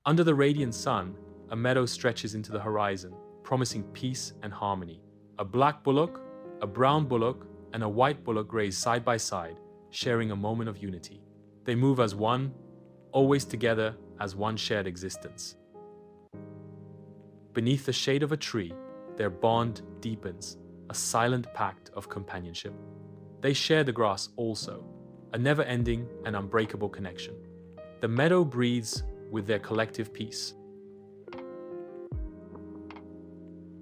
Under the radiant sun, a meadow stretches into the horizon, promising peace and harmony. A black bullock, a brown bullock, and a white bullock graze side by side, sharing a moment of unity. They move as one, always together as one shared existence. Beneath the shade of a tree, their bond deepens, a silent pact of companionship. They share the grass also, a never-ending and unbreakable connection. The meadow breathes with their collective peace.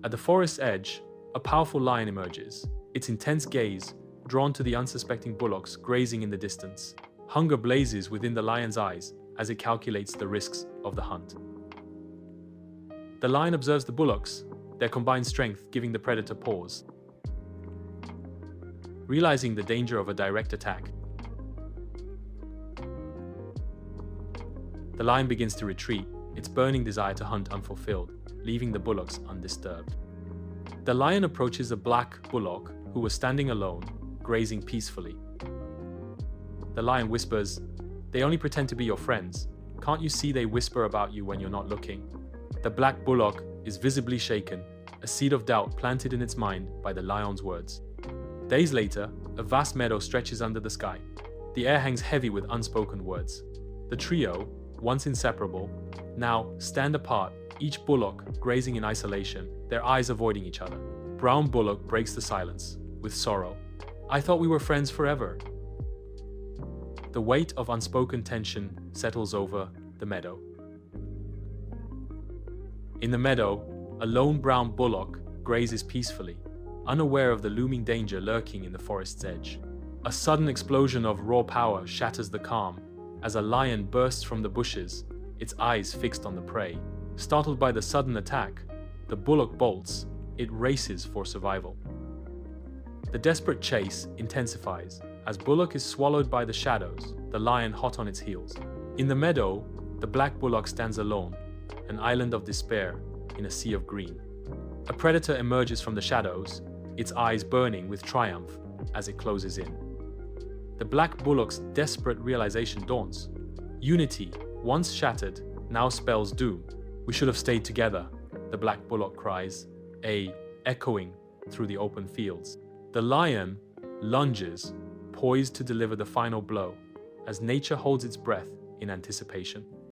At the forest's edge, a powerful lion emerges, its intense gaze drawn to the unsuspecting bullocks grazing in the distance. Hunger blazes within the lion's eyes as it calculates the risks of the hunt. The lion observes the bullocks, their combined strength giving the predator pause. Realizing the danger of a direct attack, the lion begins to retreat, its burning desire to hunt unfulfilled, leaving the bullocks undisturbed. The lion approaches a black bullock who was standing alone, grazing peacefully. The lion whispers, "They only pretend to be your friends. Can't you see they whisper about you when you're not looking?" The black bullock is visibly shaken, a seed of doubt planted in its mind by the lion's words. Days later, a vast meadow stretches under the sky. The air hangs heavy with unspoken words. The trio, once inseparable, now stand apart, each bullock grazing in isolation, their eyes avoiding each other. Brown bullock breaks the silence, with sorrow. "I thought we were friends forever." The weight of unspoken tension settles over the meadow. In the meadow, a lone brown bullock grazes peacefully, unaware of the looming danger lurking in the forest's edge. A sudden explosion of raw power shatters the calm as a lion bursts from the bushes, its eyes fixed on the prey. Startled by the sudden attack, the bullock bolts, it races for survival. The desperate chase intensifies as bullock is swallowed by the shadows, the lion hot on its heels. In the meadow, the black bullock stands alone, an island of despair in a sea of green. A predator emerges from the shadows, its eyes burning with triumph as it closes in. The black bullock's desperate realization dawns. Unity, once shattered, now spells doom. "We should have stayed together," the black bullock cries, echoing through the open fields. The lion lunges, poised to deliver the final blow, as nature holds its breath in anticipation.